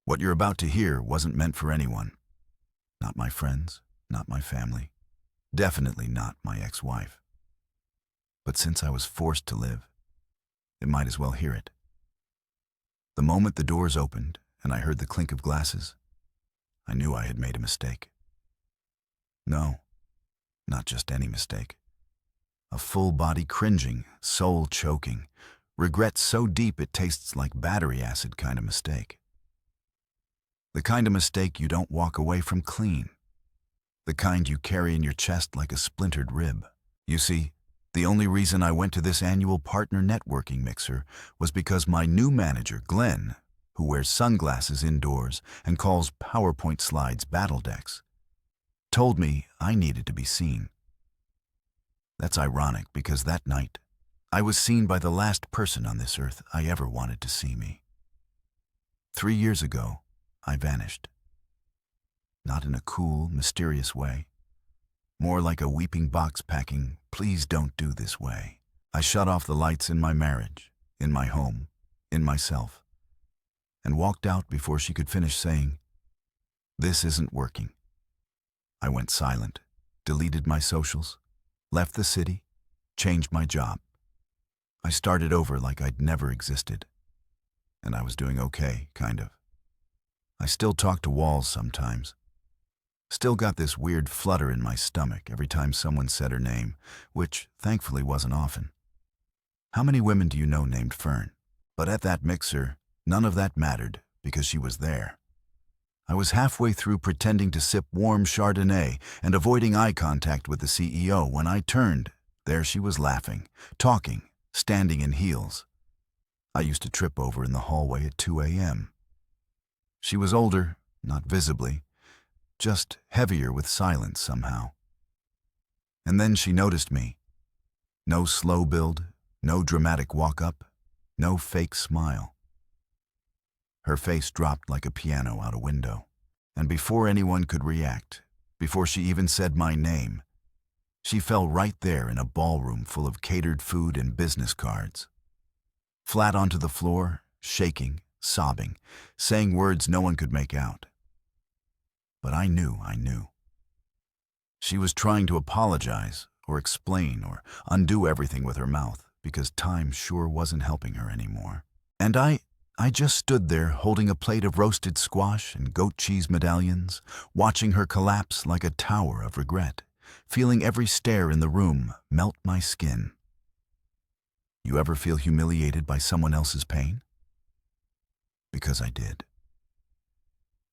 What you're about to hear wasn't meant for anyone. Not my friends, not my family, definitely not my ex-wife. But since I was forced to live, it might as well hear it. The moment the doors opened and I heard the clink of glasses, I knew I had made a mistake. No, not just any mistake. A full-body cringing, soul-choking, regret so deep it tastes like battery acid kind of mistake. The kind of mistake you don't walk away from clean. The kind you carry in your chest like a splintered rib. You see, the only reason I went to this annual partner networking mixer was because my new manager, Glenn, who wears sunglasses indoors and calls PowerPoint slides battle decks, told me I needed to be seen. That's ironic because that night, I was seen by the last person on this earth I ever wanted to see me. 3 years ago, I vanished. Not in a cool, mysterious way. More like a weeping box packing, please don't do this way. I shut off the lights in my marriage, in my home, in myself, and walked out before she could finish saying, "This isn't working." I went silent, deleted my socials, left the city, changed my job. I started over like I'd never existed. And I was doing okay, kind of. I still talk to walls sometimes. Still got this weird flutter in my stomach every time someone said her name, which thankfully wasn't often. How many women do you know named Fern? But at that mixer, none of that mattered because she was there. I was halfway through pretending to sip warm Chardonnay and avoiding eye contact with the CEO when I turned. There she was laughing, talking, standing in heels. I used to trip over in the hallway at 2 a.m. She was older, not visibly, just heavier with silence somehow. And then she noticed me. No slow build, no dramatic walk-up, no fake smile. Her face dropped like a piano out a window. And before anyone could react, before she even said my name, she fell right there in a ballroom full of catered food and business cards. Flat onto the floor, shaking, sobbing, saying words no one could make out. But I knew. She was trying to apologize or explain or undo everything with her mouth because time sure wasn't helping her anymore. And I just stood there holding a plate of roasted squash and goat cheese medallions, watching her collapse like a tower of regret, feeling every stare in the room melt my skin. You ever feel humiliated by someone else's pain? Because I did.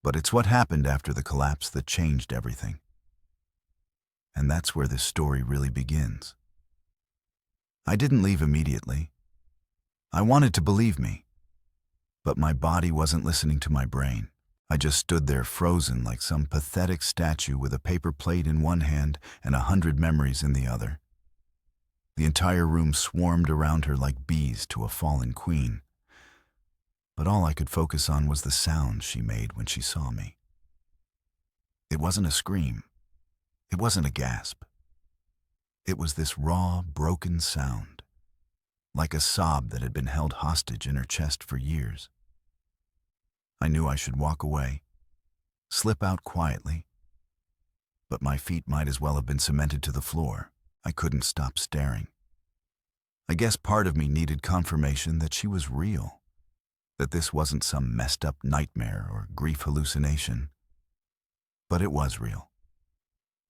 But it's what happened after the collapse that changed everything. And that's where this story really begins. I didn't leave immediately. I wanted to believe me. But my body wasn't listening to my brain. I just stood there frozen like some pathetic statue with a paper plate in one hand and 100 memories in the other. The entire room swarmed around her like bees to a fallen queen. But all I could focus on was the sound she made when she saw me. It wasn't a scream. It wasn't a gasp. It was this raw, broken sound, like a sob that had been held hostage in her chest for years. I knew I should walk away, slip out quietly, but my feet might as well have been cemented to the floor. I couldn't stop staring. I guess part of me needed confirmation that she was real, that this wasn't some messed up nightmare or grief hallucination. But it was real.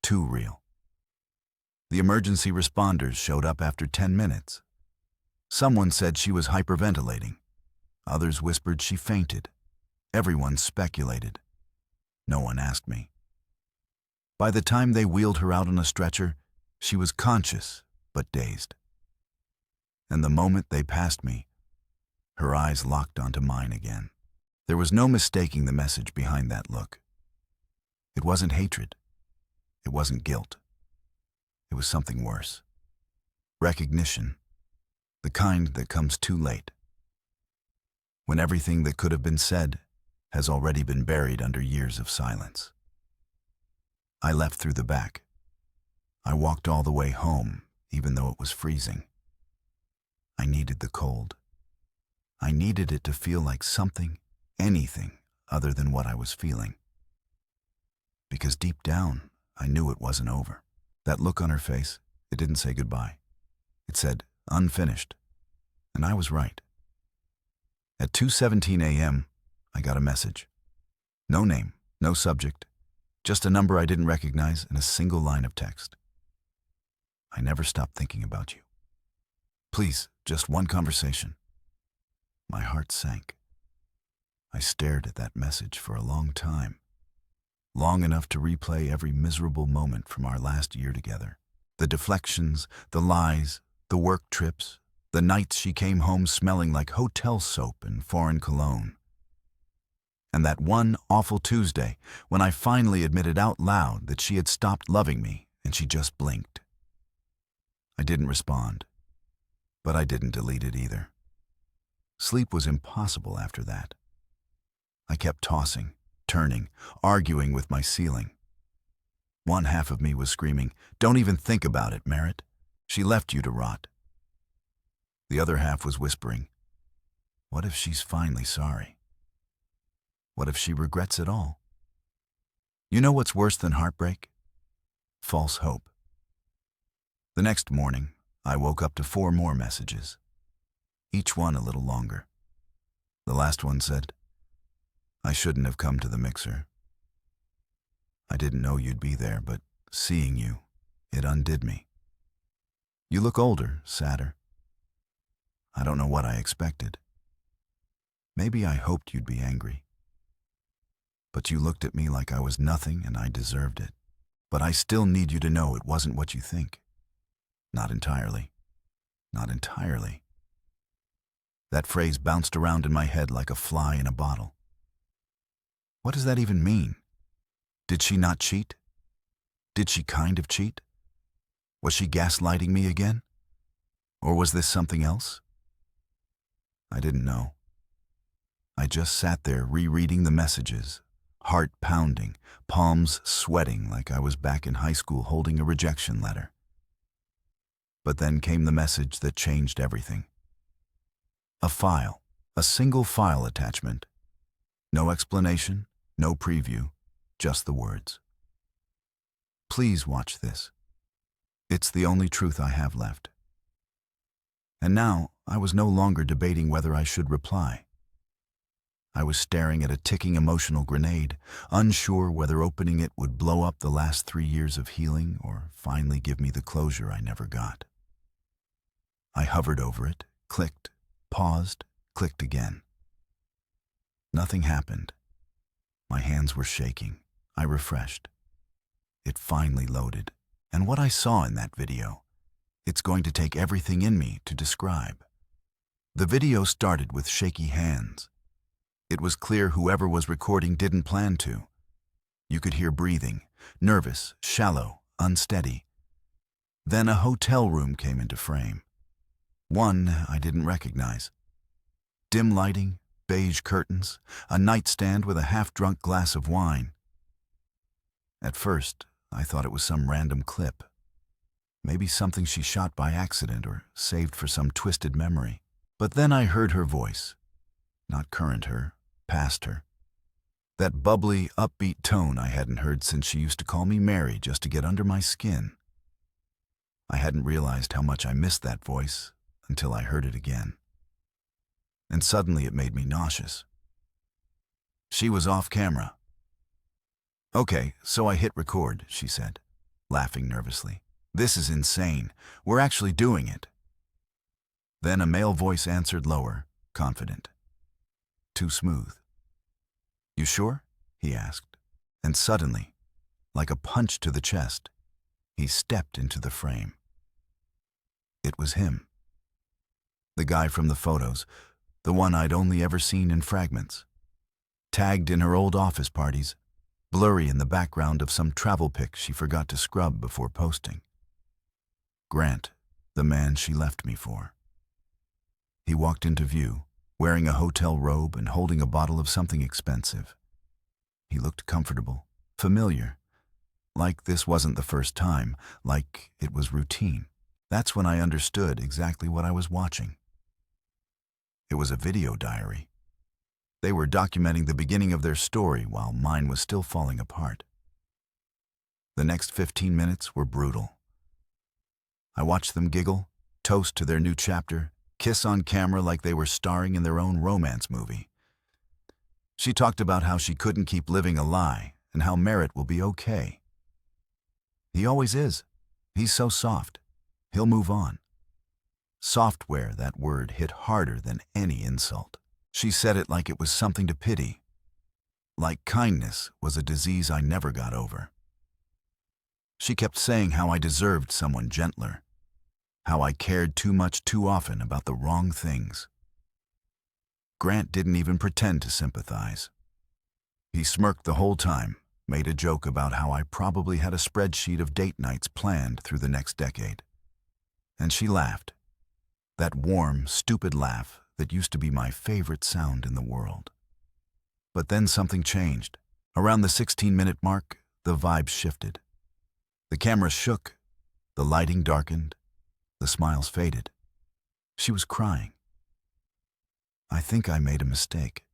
Too real. The emergency responders showed up after 10 minutes. Someone said she was hyperventilating. Others whispered she fainted. Everyone speculated. No one asked me. By the time they wheeled her out on a stretcher, she was conscious but dazed. And the moment they passed me, her eyes locked onto mine again. There was no mistaking the message behind that look. It wasn't hatred. It wasn't guilt. It was something worse. Recognition. The kind that comes too late. When everything that could have been said has already been buried under years of silence. I left through the back. I walked all the way home, even though it was freezing. I needed the cold. I needed it to feel like something, anything, other than what I was feeling. Because deep down, I knew it wasn't over. That look on her face, it didn't say goodbye. It said, unfinished. And I was right. At 2:17 a.m., I got a message. No name, no subject, just a number I didn't recognize and a single line of text. I never stopped thinking about you. Please, just one conversation. My heart sank. I stared at that message for a long time, long enough to replay every miserable moment from our last year together. The deflections, the lies, the work trips, the nights she came home smelling like hotel soap and foreign cologne. And that one awful Tuesday when I finally admitted out loud that she had stopped loving me and she just blinked. I didn't respond, but I didn't delete it either. Sleep was impossible after that. I kept tossing, turning, arguing with my ceiling. One half of me was screaming, "Don't even think about it, Merritt. She left you to rot." The other half was whispering, "What if she's finally sorry? What if she regrets it all?" You know what's worse than heartbreak? False hope. The next morning, I woke up to 4 more messages, each one a little longer. The last one said, "I shouldn't have come to the mixer. I didn't know you'd be there, but seeing you, it undid me. You look older, sadder. I don't know what I expected. Maybe I hoped you'd be angry. But you looked at me like I was nothing and I deserved it. But I still need you to know it wasn't what you think. Not entirely. Not entirely." That phrase bounced around in my head like a fly in a bottle. What does that even mean? Did she not cheat? Did she kind of cheat? Was she gaslighting me again? Or was this something else? I didn't know. I just sat there rereading the messages, heart pounding, palms sweating like I was back in high school holding a rejection letter. But then came the message that changed everything. A file, a single file attachment. No explanation, no preview, just the words. "Please watch this. It's the only truth I have left." And now I was no longer debating whether I should reply. I was staring at a ticking emotional grenade, unsure whether opening it would blow up the last 3 years of healing or finally give me the closure I never got. I hovered over it, clicked, paused, clicked again. Nothing happened. My hands were shaking. I refreshed. It finally loaded. And what I saw in that video, it's going to take everything in me to describe. The video started with shaky hands. It was clear whoever was recording didn't plan to. You could hear breathing, nervous, shallow, unsteady. Then a hotel room came into frame. One I didn't recognize. Dim lighting, beige curtains, a nightstand with a half-drunk glass of wine. At first, I thought it was some random clip. Maybe something she shot by accident or saved for some twisted memory. But then I heard her voice. Not current her, past her. That bubbly, upbeat tone I hadn't heard since she used to call me Mary just to get under my skin. I hadn't realized how much I missed that voice until I heard it again. And suddenly it made me nauseous. She was off camera. "Okay, so I hit record," she said, laughing nervously. "This is insane. We're actually doing it." Then a male voice answered lower, confident. Too smooth. "You sure?" he asked. And suddenly, like a punch to the chest, he stepped into the frame. It was him. The guy from the photos, the one I'd only ever seen in fragments. Tagged in her old office parties, blurry in the background of some travel pic she forgot to scrub before posting. Grant, the man she left me for. He walked into view, wearing a hotel robe and holding a bottle of something expensive. He looked comfortable, familiar, like this wasn't the first time, like it was routine. That's when I understood exactly what I was watching. It was a video diary. They were documenting the beginning of their story while mine was still falling apart. The next 15 minutes were brutal. I watched them giggle, toast to their new chapter, kiss on camera like they were starring in their own romance movie. She talked about how she couldn't keep living a lie and how Merritt will be okay. He always is. He's so soft. He'll move on. Software, that word hit harder than any insult. She said it like it was something to pity, like kindness was a disease I never got over. She kept saying how I deserved someone gentler, how I cared too much too often about the wrong things. Grant didn't even pretend to sympathize. He smirked the whole time, made a joke about how I probably had a spreadsheet of date nights planned through the next decade. And she laughed, that warm, stupid laugh that used to be my favorite sound in the world. But then something changed. Around the 16-minute mark, the vibe shifted. The camera shook, the lighting darkened, the smiles faded. She was crying. "I think I made a mistake,"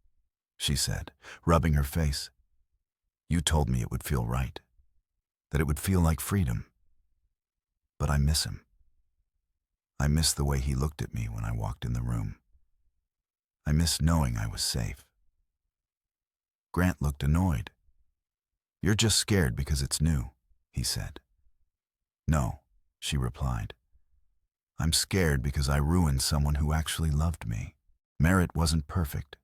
she said, rubbing her face. "You told me it would feel right, that it would feel like freedom. But I miss him. I miss the way he looked at me when I walked in the room. I miss knowing I was safe." Grant looked annoyed. "You're just scared because it's new," he said. "No," she replied. "I'm scared because I ruined someone who actually loved me. Merritt wasn't perfect,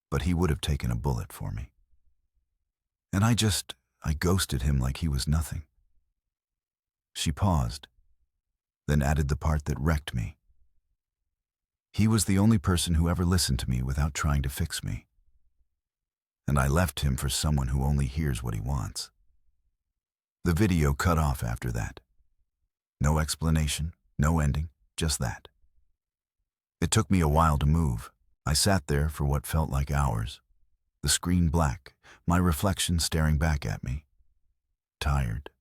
but he would have taken a bullet for me. And I ghosted him like he was nothing." She paused, then added the part that wrecked me. "He was the only person who ever listened to me without trying to fix me. And I left him for someone who only hears what he wants." The video cut off after that. No explanation, no ending, just that. It took me a while to move. I sat there for what felt like hours, the screen black, my reflection staring back at me. Tired,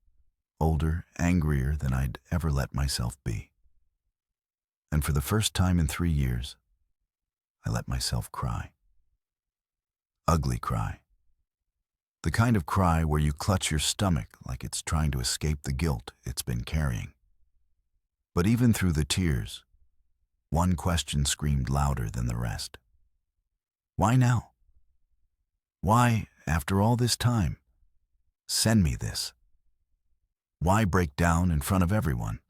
older, angrier than I'd ever let myself be. And for the first time in 3 years, I let myself cry. Ugly cry. The kind of cry where you clutch your stomach like it's trying to escape the guilt it's been carrying. But even through the tears, one question screamed louder than the rest. Why now? Why, after all this time, send me this? Why break down in front of everyone?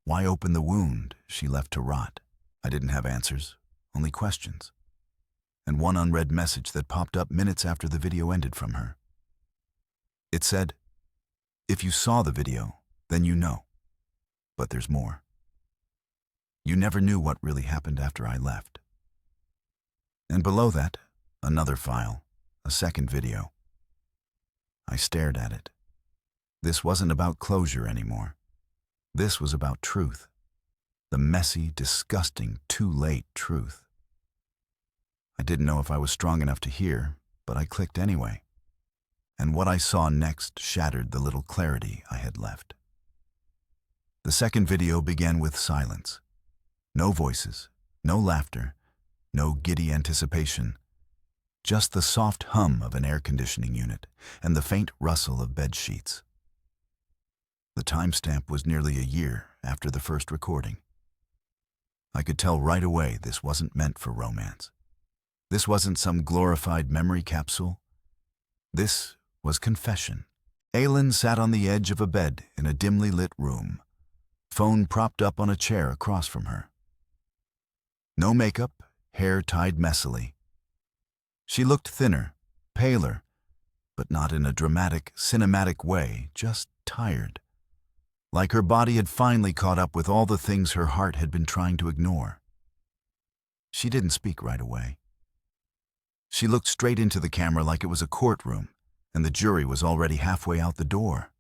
Why open the wound she left to rot? I didn't have answers, only questions. And one unread message that popped up minutes after the video ended from her. It said, "If you saw the video, then you know. But there's more. You never knew what really happened after I left." And below that, another file, a second video. I stared at it. This wasn't about closure anymore. This was about truth. The messy, disgusting, too late truth. I didn't know if I was strong enough to hear, but I clicked anyway. And what I saw next shattered the little clarity I had left. The second video began with silence. No voices, no laughter, no giddy anticipation. Just the soft hum of an air conditioning unit and the faint rustle of bed sheets. The timestamp was nearly a year after the first recording. I could tell right away this wasn't meant for romance. This wasn't some glorified memory capsule. This was confession. Aylin sat on the edge of a bed in a dimly lit room, phone propped up on a chair across from her. No makeup, hair tied messily. She looked thinner, paler, but not in a dramatic, cinematic way, just tired. Like her body had finally caught up with all the things her heart had been trying to ignore. She didn't speak right away. She looked straight into the camera like it was a courtroom, and the jury was already halfway out the door.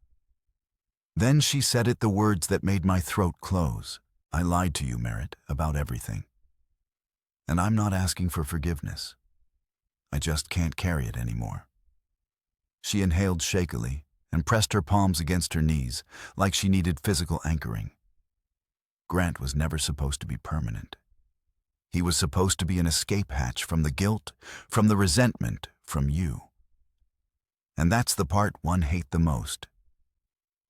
Then she said it the words that made my throat close. "I lied to you, Merritt, about everything. And I'm not asking for forgiveness. I just can't carry it anymore." She inhaled shakily and pressed her palms against her knees like she needed physical anchoring. Grant was never supposed to be permanent. He was supposed to be an escape hatch from the guilt, from the resentment, from you. And that's the part one hates the most,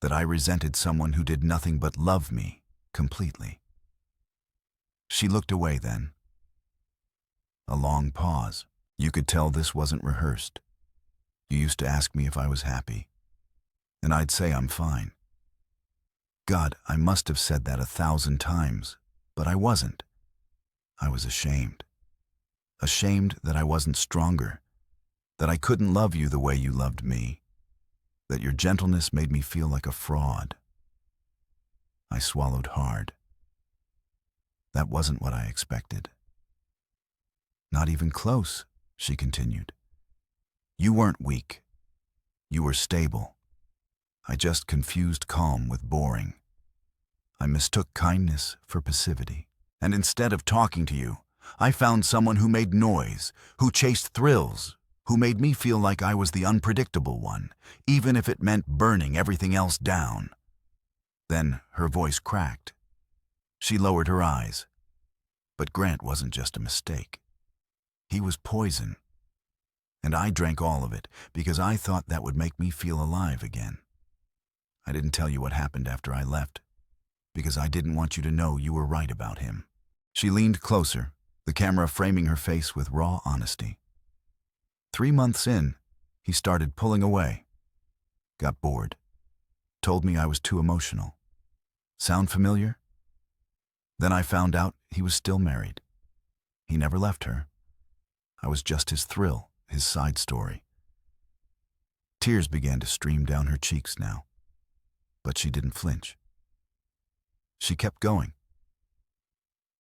that I resented someone who did nothing but love me completely. She looked away then. A long pause. You could tell this wasn't rehearsed. You used to ask me if I was happy, and I'd say I'm fine. God, I must have said that 1,000 times, but I wasn't. I was ashamed. Ashamed that I wasn't stronger, that I couldn't love you the way you loved me, that your gentleness made me feel like a fraud. I swallowed hard. That wasn't what I expected. Not even close, she continued. You weren't weak. You were stable. I just confused calm with boring. I mistook kindness for passivity. And instead of talking to you, I found someone who made noise, who chased thrills, who made me feel like I was the unpredictable one, even if it meant burning everything else down. Then her voice cracked. She lowered her eyes. But Grant wasn't just a mistake. He was poison. And I drank all of it because I thought that would make me feel alive again. I didn't tell you what happened after I left, because I didn't want you to know you were right about him. She leaned closer, the camera framing her face with raw honesty. 3 months in, he started pulling away. Got bored. Told me I was too emotional. Sound familiar? Then I found out he was still married. He never left her. I was just his thrill, his side story. Tears began to stream down her cheeks now, but she didn't flinch. She kept going.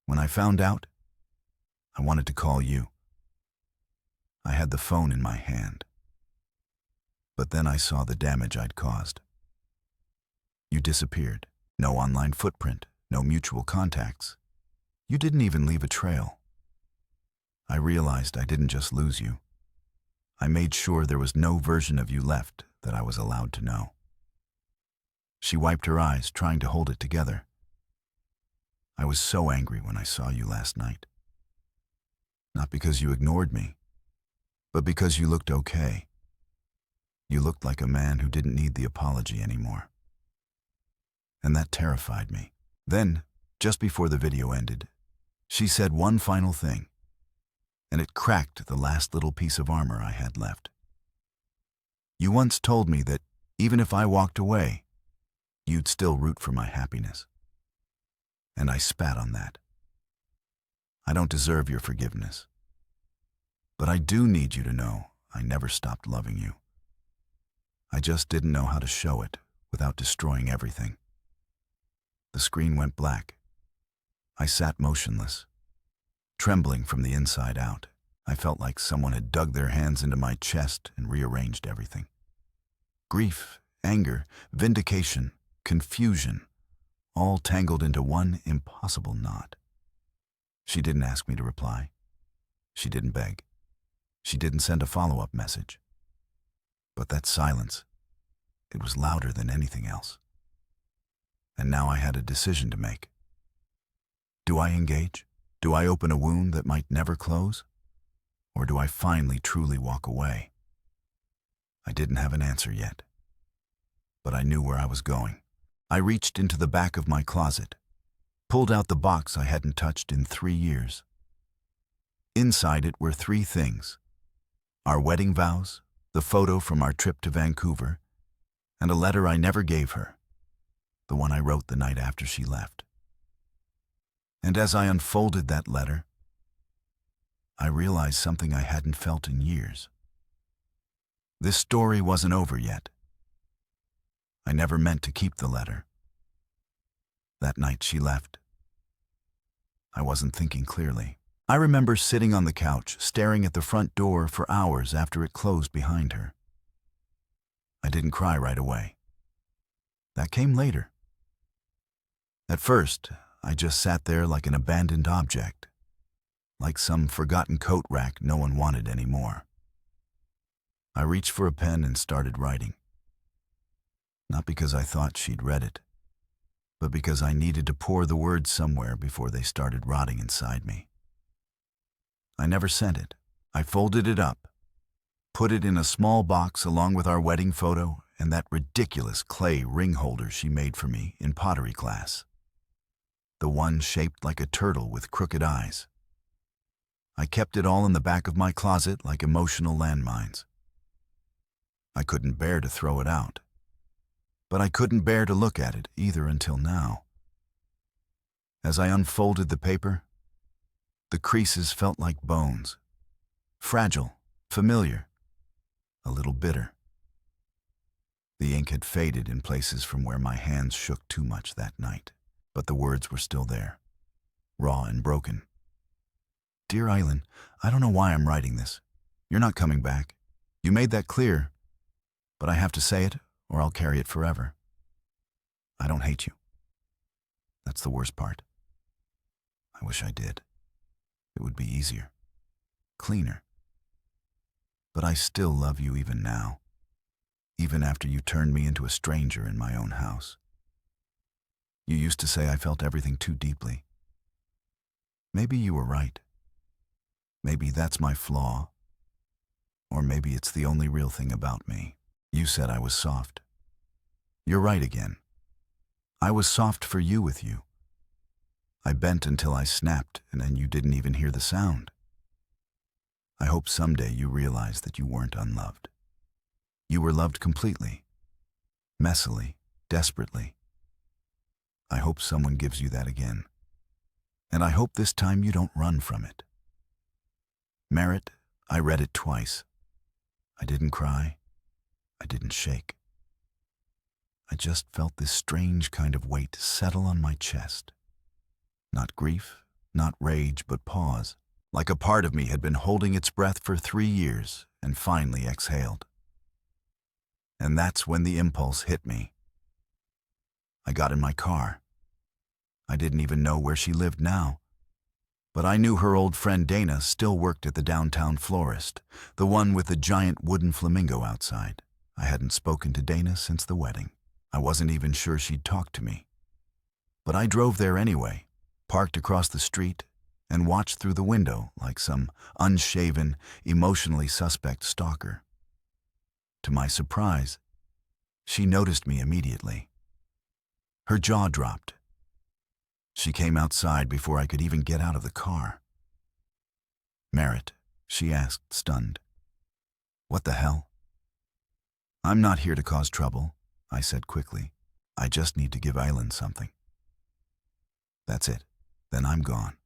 When I found out, I wanted to call you. I had the phone in my hand. But then I saw the damage I'd caused. You disappeared. No online footprint, no mutual contacts. You didn't even leave a trail. I realized I didn't just lose you. I made sure there was no version of you left that I was allowed to know. She wiped her eyes, trying to hold it together. I was so angry when I saw you last night. Not because you ignored me, but because you looked okay. You looked like a man who didn't need the apology anymore. And that terrified me. Then, just before the video ended, she said one final thing, and it cracked the last little piece of armor I had left. You once told me that even if I walked away, you'd still root for my happiness. And I spat on that. I don't deserve your forgiveness. But I do need you to know I never stopped loving you. I just didn't know how to show it without destroying everything. The screen went black. I sat motionless, trembling from the inside out. I felt like someone had dug their hands into my chest and rearranged everything. Grief, anger, vindication, confusion, all tangled into one impossible knot. She didn't ask me to reply. She didn't beg. She didn't send a follow-up message. But that silence, it was louder than anything else. And now I had a decision to make. Do I engage? Do I open a wound that might never close? Or do I finally truly walk away? I didn't have an answer yet, but I knew where I was going. I reached into the back of my closet, pulled out the box I hadn't touched in 3 years. Inside it were 3 things: our wedding vows, the photo from our trip to Vancouver, and a letter I never gave her, the one I wrote the night after she left. And as I unfolded that letter, I realized something I hadn't felt in years. This story wasn't over yet. I never meant to keep the letter. That night she left, I wasn't thinking clearly. I remember sitting on the couch, staring at the front door for hours after it closed behind her. I didn't cry right away. That came later. At first, I just sat there like an abandoned object, like some forgotten coat rack no one wanted anymore. I reached for a pen and started writing. Not because I thought she'd read it, but because I needed to pour the words somewhere before they started rotting inside me. I never sent it. I folded it up, put it in a small box along with our wedding photo and that ridiculous clay ring holder she made for me in pottery class. The one shaped like a turtle with crooked eyes. I kept it all in the back of my closet like emotional landmines. I couldn't bear to throw it out, but I couldn't bear to look at it either until now. As I unfolded the paper, the creases felt like bones, fragile, familiar, a little bitter. The ink had faded in places from where my hands shook too much that night, but the words were still there, raw and broken. Dear Eileen, I don't know why I'm writing this. You're not coming back. You made that clear, but I have to say it or I'll carry it forever. I don't hate you. That's the worst part. I wish I did. It would be easier, cleaner. But I still love you even now, even after you turned me into a stranger in my own house. You used to say I felt everything too deeply. Maybe you were right. Maybe that's my flaw. Or maybe it's the only real thing about me. You said I was soft. You're right again. I was soft for you with you. I bent until I snapped, and then you didn't even hear the sound. I hope someday you realize that you weren't unloved. You were loved completely, messily, desperately. I hope someone gives you that again. And I hope this time you don't run from it. Merit, I read it twice. I didn't cry. I didn't shake. I just felt this strange kind of weight settle on my chest. Not grief, not rage, but pause, like a part of me had been holding its breath for 3 years and finally exhaled. And that's when the impulse hit me. I got in my car. I didn't even know where she lived now, but I knew her old friend Dana still worked at the downtown florist, the one with the giant wooden flamingo outside. I hadn't spoken to Dana since the wedding. I wasn't even sure she'd talk to me. But I drove there anyway, parked across the street, and watched through the window like some unshaven, emotionally suspect stalker. To my surprise, she noticed me immediately. Her jaw dropped. She came outside before I could even get out of the car. Merit, she asked, stunned. What the hell? I'm not here to cause trouble, I said quickly. I just need to give Eileen something. That's it. Then I'm gone.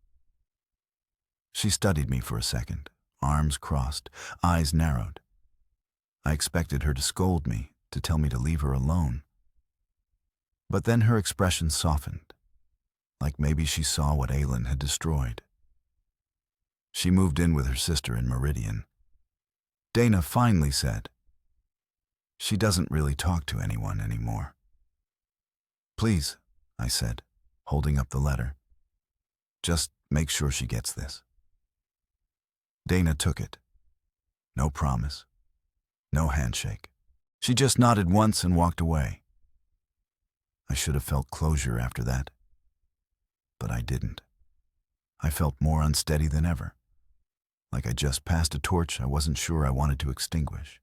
She studied me for a second, arms crossed, eyes narrowed. I expected her to scold me, to tell me to leave her alone. But then her expression softened, like maybe she saw what Eileen had destroyed. She moved in with her sister in Meridian. Dana finally said, she doesn't really talk to anyone anymore. Please, I said, holding up the letter. Just make sure she gets this. Dana took it. No promise. No handshake. She just nodded once and walked away. I should have felt closure after that. But I didn't. I felt more unsteady than ever. Like I just passed a torch I wasn't sure I wanted to extinguish.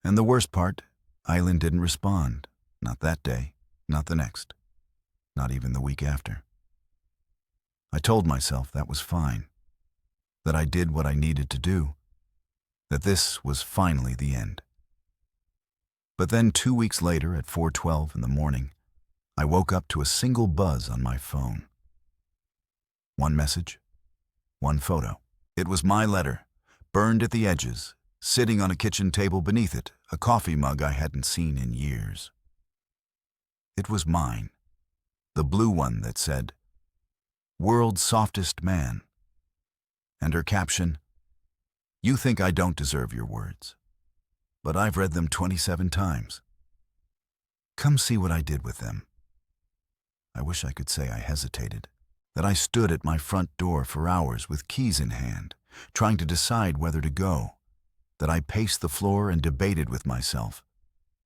And the worst part, Eileen didn't respond. Not that day, not the next, not even the week after. I told myself that was fine, that I did what I needed to do, that this was finally the end. But then 2 weeks later at 4:12 in the morning, I woke up to a single buzz on my phone. One message, one photo. It was my letter, burned at the edges, sitting on a kitchen table beneath it, a coffee mug I hadn't seen in years. It was mine, the blue one that said, "World's Softest Man." And her caption, "You think I don't deserve your words, but I've read them 27 times. Come see what I did with them." I wish I could say I hesitated, that I stood at my front door for hours with keys in hand, trying to decide whether to go, that I paced the floor and debated with myself,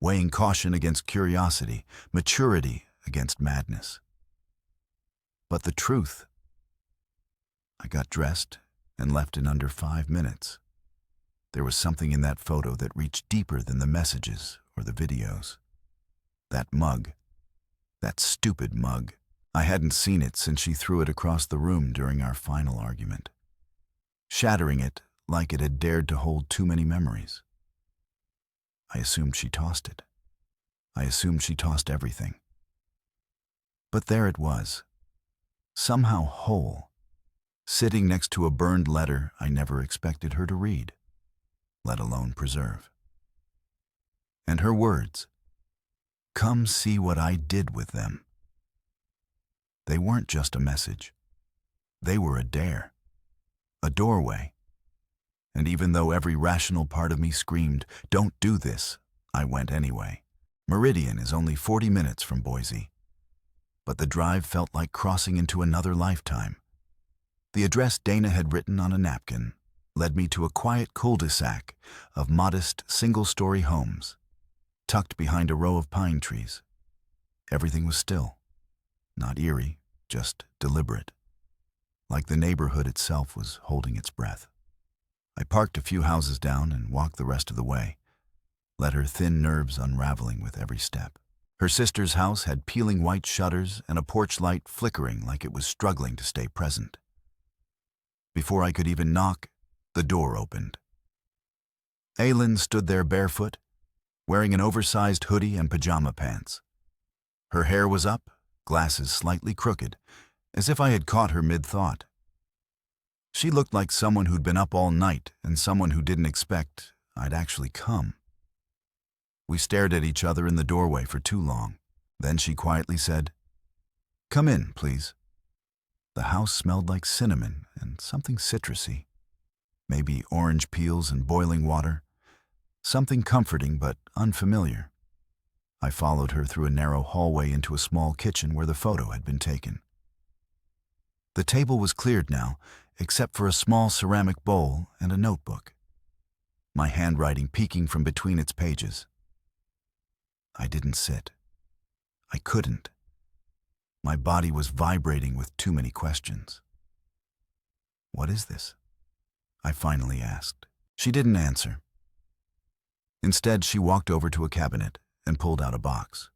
weighing caution against curiosity, maturity against madness. But the truth, I got dressed and left in under 5 minutes. There was something in that photo that reached deeper than the messages or the videos. That mug. That stupid mug. I hadn't seen it since she threw it across the room during our final argument, shattering it like it had dared to hold too many memories. I assumed she tossed it. I assumed she tossed everything. But there it was, somehow whole, sitting next to a burned letter I never expected her to read, let alone preserve. And her words, "Come see what I did with them." They weren't just a message. They were a dare, a doorway. And even though every rational part of me screamed, "Don't do this," I went anyway. Meridian is only 40 minutes from Boise, but the drive felt like crossing into another lifetime. The address Dana had written on a napkin led me to a quiet cul-de-sac of modest single-story homes, tucked behind a row of pine trees. Everything was still, not eerie, just deliberate, like the neighborhood itself was holding its breath. I parked a few houses down and walked the rest of the way, let her thin nerves unraveling with every step. Her sister's house had peeling white shutters and a porch light flickering like it was struggling to stay present. Before I could even knock, the door opened. Aylin stood there barefoot, wearing an oversized hoodie and pajama pants. Her hair was up, glasses slightly crooked, as if I had caught her mid-thought. She looked like someone who'd been up all night and someone who didn't expect I'd actually come. We stared at each other in the doorway for too long. Then she quietly said, "Come in, please." The house smelled like cinnamon and something citrusy, maybe orange peels and boiling water, something comforting but unfamiliar. I followed her through a narrow hallway into a small kitchen where the photo had been taken. The table was cleared now, except for a small ceramic bowl and a notebook, my handwriting peeking from between its pages. I didn't sit. I couldn't. My body was vibrating with too many questions. "What is this?" I finally asked. She didn't answer. Instead, she walked over to a cabinet and pulled out a box.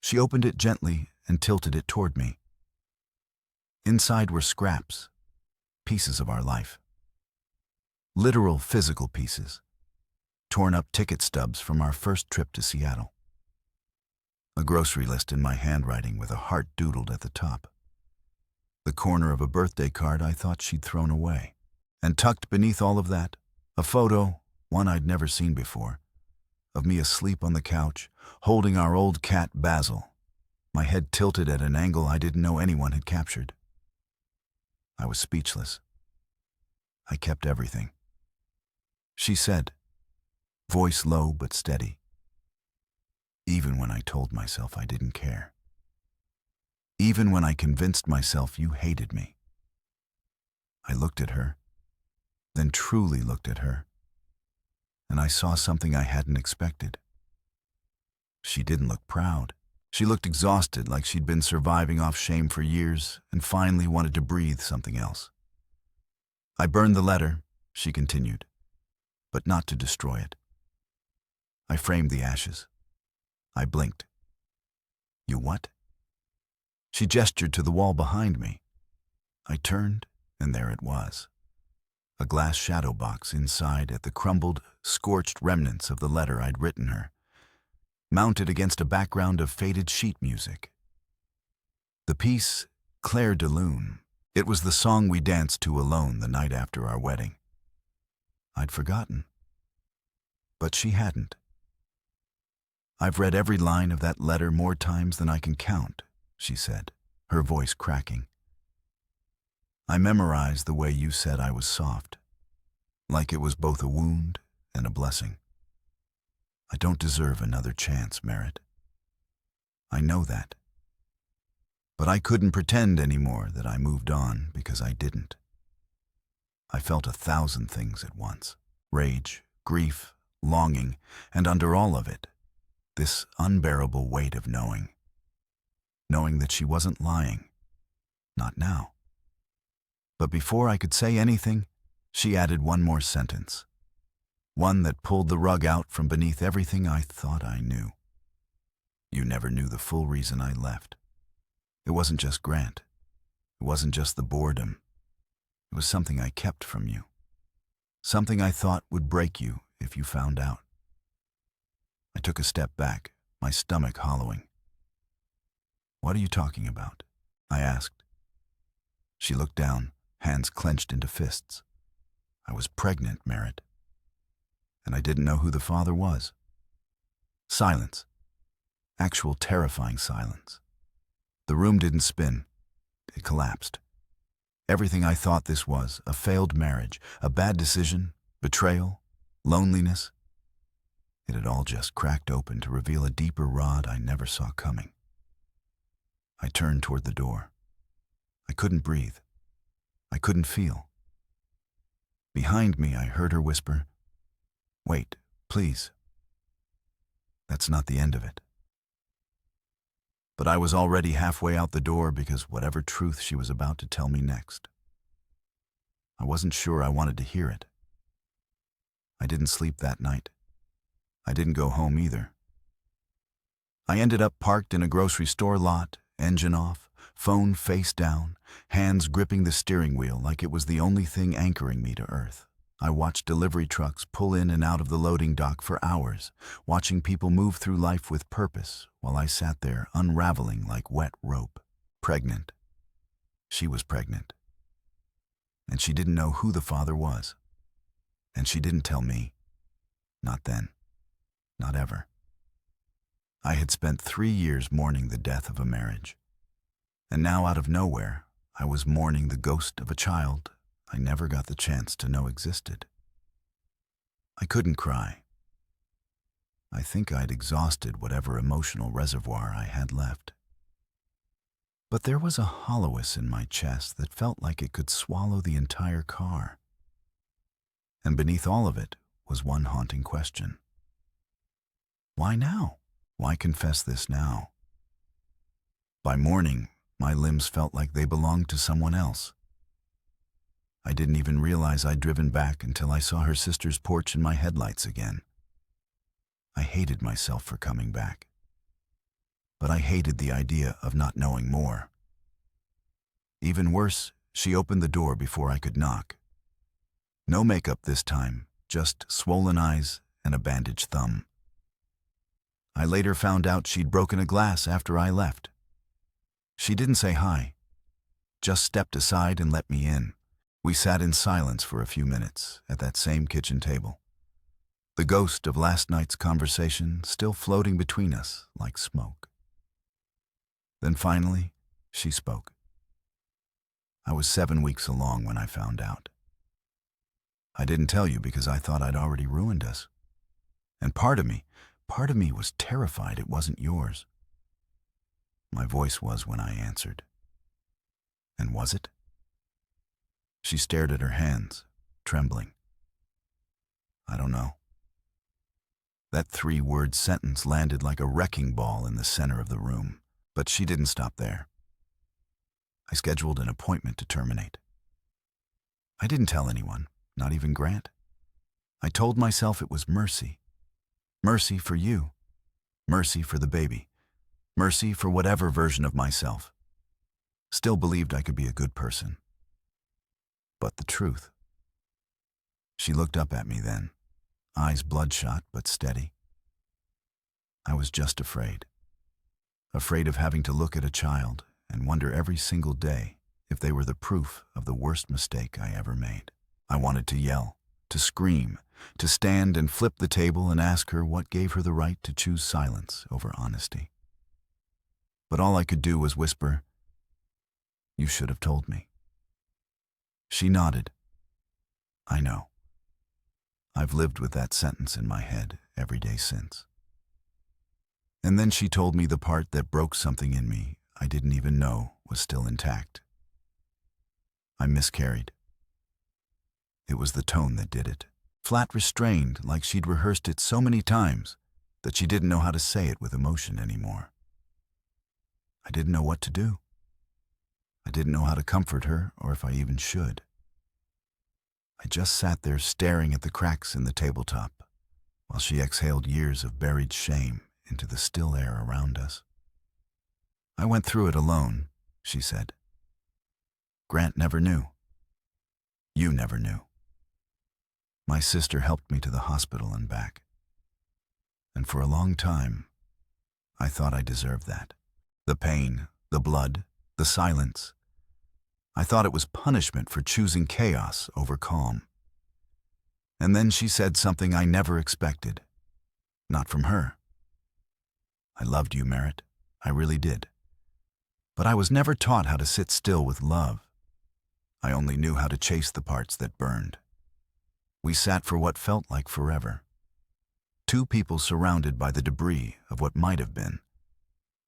She opened it gently and tilted it toward me. Inside were scraps, pieces of our life. Literal physical pieces, torn up ticket stubs from our first trip to Seattle. A grocery list in my handwriting with a heart doodled at the top. The corner of a birthday card I thought she'd thrown away. And tucked beneath all of that, a photo, one I'd never seen before, of me asleep on the couch, holding our old cat Basil, my head tilted at an angle I didn't know anyone had captured. I was speechless. I kept everything. She said, voice low but steady, even when I told myself I didn't care. Even when I convinced myself you hated me. I looked at her, then truly looked at her, and I saw something I hadn't expected. She didn't look proud. She looked exhausted, like she'd been surviving off shame for years and finally wanted to breathe something else. "I burned the letter," she continued, "but not to destroy it. I framed the ashes." I blinked. "You what?" She gestured to the wall behind me. I turned, and there it was. A glass shadow box inside at the crumbled, scorched remnants of the letter I'd written her, mounted against a background of faded sheet music. The piece, Claire de Lune. It was the song we danced to alone the night after our wedding. I'd forgotten. But she hadn't. "I've read every line of that letter more times than I can count," she said, her voice cracking. "I memorized the way you said I was soft, like it was both a wound and a blessing. I don't deserve another chance, Merritt. I know that. But I couldn't pretend anymore that I moved on because I didn't. I felt 1,000 things at once. Rage, grief, longing, and under all of it, this unbearable weight of knowing. Knowing that she wasn't lying. Not now. But before I could say anything, she added one more sentence. One that pulled the rug out from beneath everything I thought I knew. You never knew the full reason I left. It wasn't just Grant. It wasn't just the boredom. It was something I kept from you. Something I thought would break you if you found out. I took a step back, my stomach hollowing. What are you talking about? I asked. She looked down, hands clenched into fists. I was pregnant, Merritt. And I didn't know who the father was. Silence. Actual terrifying silence. The room didn't spin. It collapsed. Everything I thought this was, a failed marriage, a bad decision, betrayal, loneliness, it had all just cracked open to reveal a deeper rod I never saw coming. I turned toward the door. I couldn't breathe. I couldn't feel. Behind me, I heard her whisper, "Wait, please. That's not the end of it." But I was already halfway out the door because whatever truth she was about to tell me next, I wasn't sure I wanted to hear it. I didn't sleep that night. I didn't go home either. I ended up parked in a grocery store lot, engine off, phone face down, hands gripping the steering wheel like it was the only thing anchoring me to earth. I watched delivery trucks pull in and out of the loading dock for hours, watching people move through life with purpose while I sat there unraveling like wet rope. Pregnant. She was pregnant. And she didn't know who the father was. And she didn't tell me. Not then. Not ever. I had spent 3 years mourning the death of a marriage. And now out of nowhere, I was mourning the ghost of a child I never got the chance to know existed. I couldn't cry. I think I'd exhausted whatever emotional reservoir I had left. But there was a hollowness in my chest that felt like it could swallow the entire car. And beneath all of it was one haunting question. Why now? Why confess this now? By morning, my limbs felt like they belonged to someone else. I didn't even realize I'd driven back until I saw her sister's porch in my headlights again. I hated myself for coming back. But I hated the idea of not knowing more. Even worse, she opened the door before I could knock. No makeup this time, just swollen eyes and a bandaged thumb. I later found out she'd broken a glass after I left. She didn't say hi, just stepped aside and let me in. We sat in silence for a few minutes at that same kitchen table, the ghost of last night's conversation still floating between us like smoke. Then finally, she spoke. I was 7 weeks along when I found out. I didn't tell you because I thought I'd already ruined us. And part of me was terrified it wasn't yours. My voice was when I answered. And was it? She stared at her hands, trembling. I don't know. That 3-word sentence landed like a wrecking ball in the center of the room, but she didn't stop there. I scheduled an appointment to terminate. I didn't tell anyone, not even Grant. I told myself it was mercy. Mercy for you. Mercy for the baby. Mercy for whatever version of myself. Still believed I could be a good person. But the truth. She looked up at me then, eyes bloodshot but steady. I was just afraid. Afraid of having to look at a child and wonder every single day if they were the proof of the worst mistake I ever made. I wanted to yell, to scream, to stand and flip the table and ask her what gave her the right to choose silence over honesty. But all I could do was whisper, "You should have told me." She nodded. I know. I've lived with that sentence in my head every day since. And then she told me the part that broke something in me I didn't even know was still intact. I miscarried. It was the tone that did it. Flat restrained, like she'd rehearsed it so many times that she didn't know how to say it with emotion anymore. I didn't know what to do. I didn't know how to comfort her or if I even should. I just sat there staring at the cracks in the tabletop while she exhaled years of buried shame into the still air around us. "I went through it alone," she said. "Grant never knew. You never knew. My sister helped me to the hospital and back. And for a long time, I thought I deserved that. The pain, the blood, the silence. I thought it was punishment for choosing chaos over calm. And then she said something I never expected. Not from her. I loved you, Merritt. I really did. But I was never taught how to sit still with love. I only knew how to chase the parts that burned. We sat for what felt like forever. Two people surrounded by the debris of what might have been.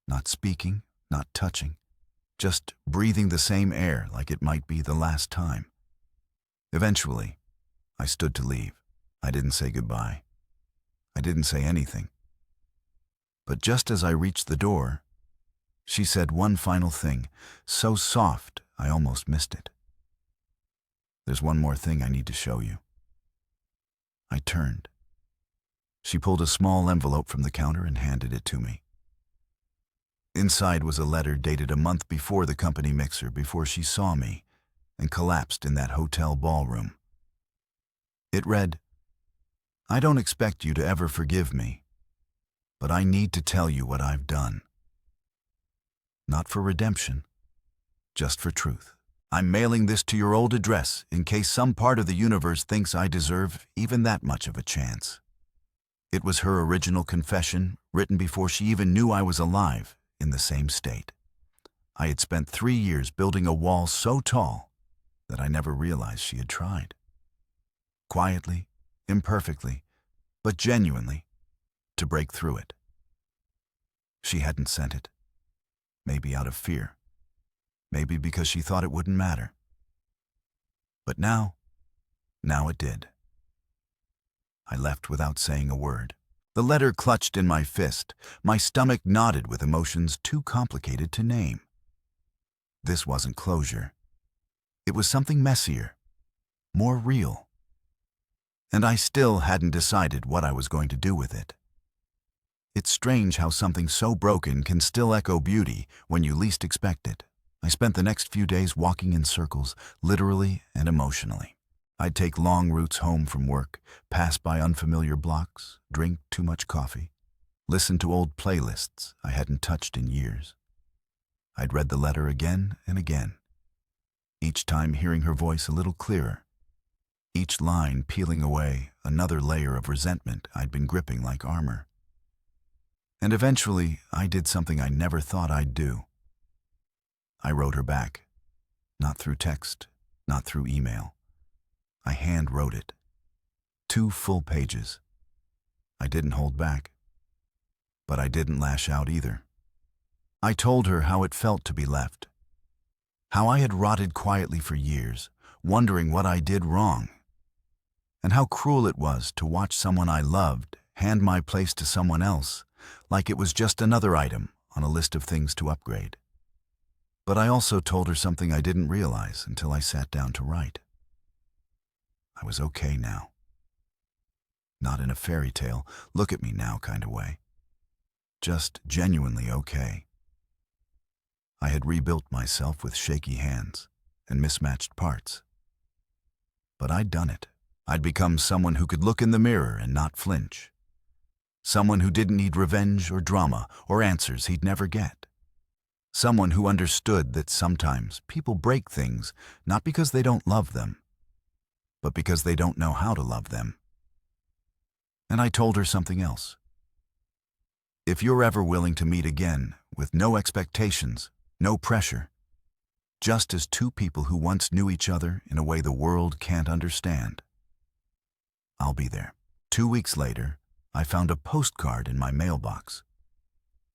Not speaking, not touching, just breathing the same air like it might be the last time. Eventually, I stood to leave. I didn't say goodbye. I didn't say anything. But just as I reached the door, she said one final thing, so soft I almost missed it. "There's one more thing I need to show you." I turned. She pulled a small envelope from the counter and handed it to me. Inside was a letter dated a month before the company mixer, before she saw me and collapsed in that hotel ballroom. It read, "I don't expect you to ever forgive me, but I need to tell you what I've done. Not for redemption, just for truth. I'm mailing this to your old address in case some part of the universe thinks I deserve even that much of a chance." It was her original confession, written before she even knew I was alive, in the same state. I had spent 3 years building a wall so tall that I never realized she had tried. Quietly, imperfectly, but genuinely, to break through it. She hadn't sent it. Maybe out of fear. Maybe because she thought it wouldn't matter. But now it did. I left without saying a word. The letter clutched in my fist. My stomach knotted with emotions too complicated to name. This wasn't closure. It was something messier, more real. And I still hadn't decided what I was going to do with it. It's strange how something so broken can still echo beauty when you least expect it. I spent the next few days walking in circles, literally and emotionally. I'd take long routes home from work, pass by unfamiliar blocks, drink too much coffee, listen to old playlists I hadn't touched in years. I'd read the letter again and again, each time hearing her voice a little clearer, each line peeling away another layer of resentment I'd been gripping like armor. And eventually, I did something I never thought I'd do. I wrote her back, not through text, not through email. I hand-wrote it. 2 full pages. I didn't hold back. But I didn't lash out either. I told her how it felt to be left. How I had rotted quietly for years, wondering what I did wrong. And how cruel it was to watch someone I loved hand my place to someone else, like it was just another item on a list of things to upgrade. But I also told her something I didn't realize until I sat down to write. I was okay now. Not in a fairy tale, look at me now kind of way. Just genuinely okay. I had rebuilt myself with shaky hands and mismatched parts. But I'd done it. I'd become someone who could look in the mirror and not flinch. Someone who didn't need revenge or drama or answers he'd never get. Someone who understood that sometimes people break things not because they don't love them, but because they don't know how to love them. And I told her something else. If you're ever willing to meet again with no expectations, no pressure, just as 2 people who once knew each other in a way the world can't understand, I'll be there. 2 weeks later, I found a postcard in my mailbox.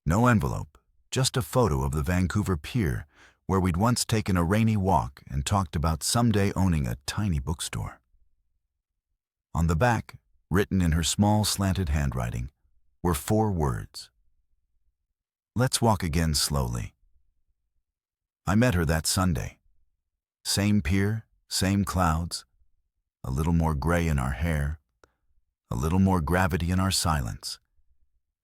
No envelope, just a photo of the Vancouver Pier, where we'd once taken a rainy walk and talked about someday owning a tiny bookstore. On the back, written in her small slanted handwriting, were 4 words. Let's walk again slowly. I met her that Sunday. Same pier, same clouds, a little more gray in our hair, a little more gravity in our silence,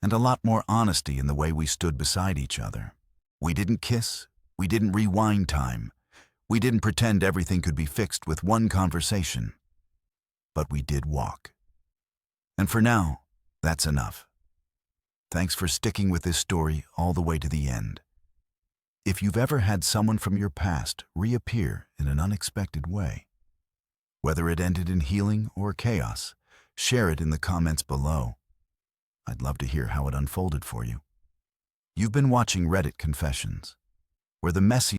and a lot more honesty in the way we stood beside each other. We didn't kiss, we didn't rewind time, we didn't pretend everything could be fixed with one conversation, but we did walk. And for now, that's enough. Thanks for sticking with this story all the way to the end. If you've ever had someone from your past reappear in an unexpected way, whether it ended in healing or chaos, share it in the comments below. I'd love to hear how it unfolded for you. You've been watching Reddit Confessions, where the messy